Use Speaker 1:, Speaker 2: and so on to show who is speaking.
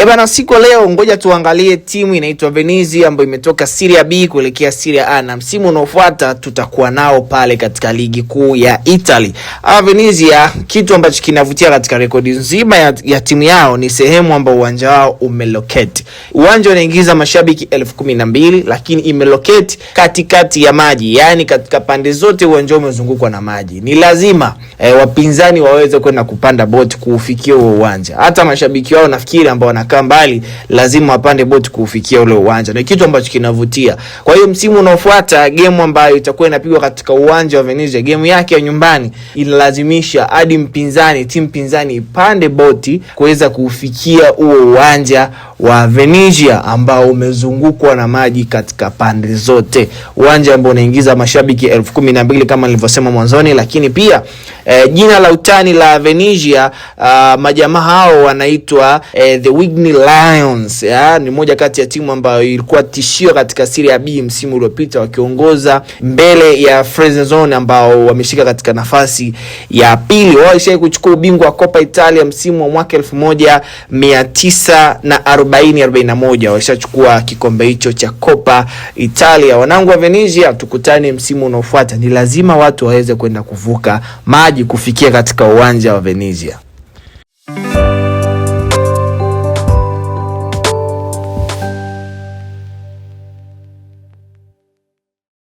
Speaker 1: Bana, siku leo ngoja tuangalie timu inaitwa Venezia ambayo imetoka Serie B kuelekea Serie A, na msimu unaofuata tutakuwa nao pale katika ligi kuu ya Italy. Venezia, kitu ambacho kinavutia katika rekodi nzima ya timu yao ni sehemu ambayo uwanja wao umelocate. Uwanja unaingiza mashabiki 12,000 lakini imelocate katikati ya maji, yani katika pande zote uwanja umezungukwa na maji. Ni lazima wapinzani waweze kwenda kupanda boti kuufikia huo uwanja. Hata mashabiki wao nafikiri ambao wanakaa mbali lazima wapande boti kuufikia ule uwanja. Na kitu ambacho kinavutia. Kwa hiyo msimu unaofuata game ambayo itakuwa inapigwa katika uwanja wa Venezia, game yake ya nyumbani, inalazimisha hadi timu pinzani ipande boti kuweza kuufikia huo uwanja wa Venezia ambao umezungukwa na maji katika pande zote. Uwanja ambao unaingiza mashabiki 12,000 kama nilivyosema mwanzoni, lakini pia jina la utani la Venezia, majamaa hao wanaitwa the Wigny Lions. Ni moja kati ya timu ambayo ilikuwa tishio katika Serie B msimu uliopita, wakiongoza mbele ya Frosinone ambao wameshika katika nafasi ya pili. Wao walishawahi kuchukua ubingwa wa Coppa Italia msimu wa mwaka 1940-41. Washachukua kikombe hicho cha Coppa Italia. Wanangu wa Venezia, tukutane msimu unaofuata. Ni lazima watu waweze kwenda kuvuka maji kufikia katika uwanja wa Venezia.